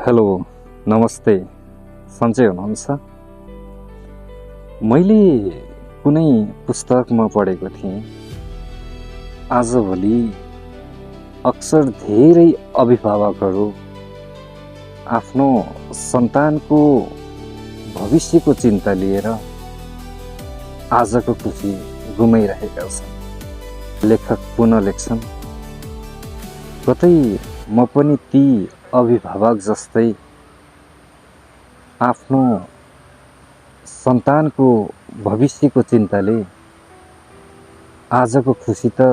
Hello नमस्ते सन्चै हुनुहुन्छ? मैले कुनै पुस्तकमा पढेको थिएँ, आजभोलि अक्सर धेरै अभिभावकहरू आफ्नो सन्तानको भविष्यको चिन्ता लिएर आजको खुसी गुमाइरहेका छन्। लेखक पुनः लेख्छन्, कतै म पनि ती अभिभावक जस्तै आफ्नो सन्तानको भविष्यको चिन्ताले आजको खुसी त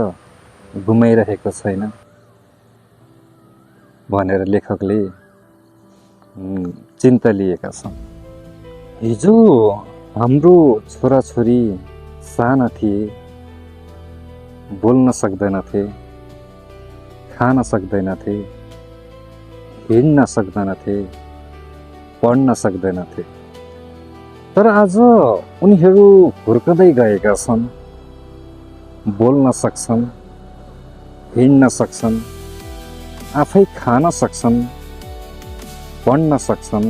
गुमाइरहेको छैन भनेर लेखकले चिन्ता लिएका छन्। हिजो हाम्रो छोराछोरी साना थिए, बोल्न सक्दैनथे, खान सक्दैनथे, हिँड्न सक्दैनथे, पढ्न सक्दैनथे। तर आज उनीहरू हुर्कदै गएका छन्, बोल्न सक्छन्, हिँड्न सक्छन्, आफै खान सक्छन्, पढ्न सक्छन्।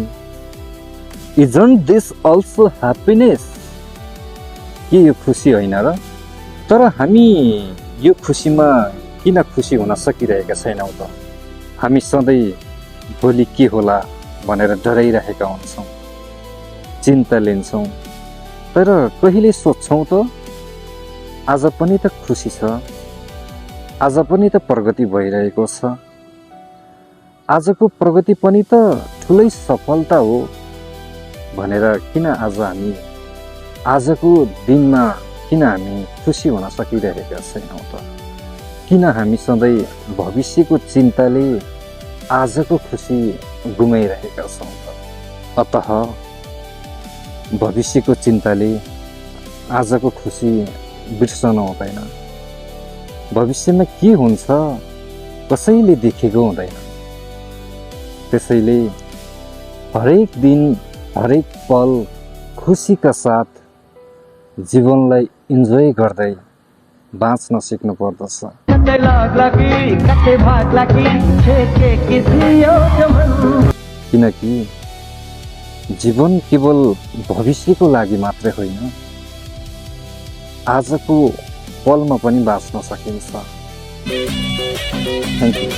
Isn't this also happiness? के यो खुसी होइन र? तर हामी यो खुसीमा किन खुसी हुन सकिरहेका छैनौँ त? हामी सधैँ भोलि के होला भनेर डराइरहेका हुन्छौँ, चिन्ता लिन्छौँ। तर कहिले सोच्छौँ त आज पनि त खुसी छ, आज पनि त प्रगति भइरहेको छ, आजको प्रगति पनि त ठुलै सफलता हो भनेर किन आज हामी आजको दिनमा किन हामी खुसी हुन सकिरहेका छैनौँ त? किन हामी सधैँ भविष्यको चिन्ताले आजको खुसी गुमाइरहेका छौँ त? अतः भविष्यको चिन्ताले आजको खुसी बिर्सनु हुँदैन। भविष्यमा के हुन्छ कसैले देखेको हुँदैन। त्यसैले हरेक दिन हरेक पल खुसीका साथ जीवनलाई इन्जोय गर्दै बाँच्न सिक्नु पर्दछ। किनकि जीवन केवल भविष्यको लागि मात्रै होइन, आजको पलमा पनि बाँच्न सकिन्छ। Thank you.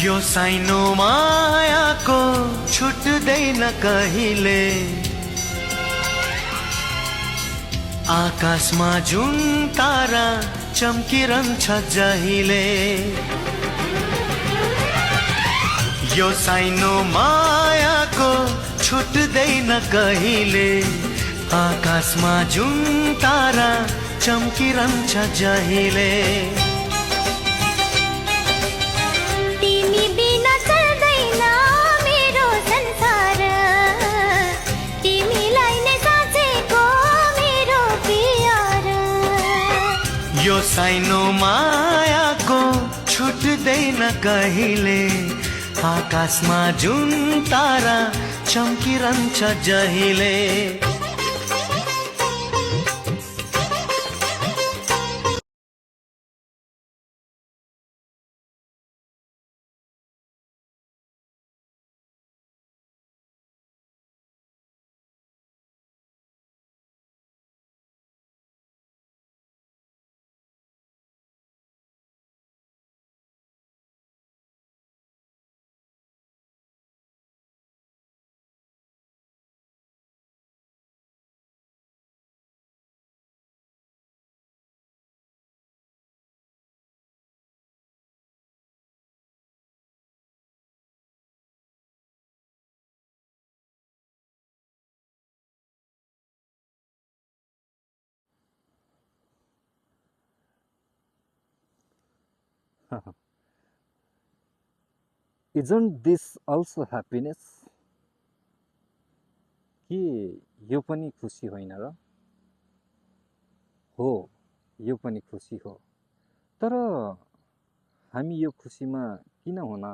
यो साइनो मायाको छुट्दैन कहिले, आकाशमा जुन तारा चम्किरहन्छ जहिले। यो साइनो मायाको छुट्दैन कहिले, आकाशमा जुन तारा चम्किरहन्छ जहिले। यो साइनो मायाको छुट्दैन कहिले, आकाशमा जुन तारा चम्किरहन्छ जहिले। Isn't this also happiness? के यो पनि खुसी होइन र? हो, यो पनि खुसी हो। तर हामी यो खुसीमा किन हुन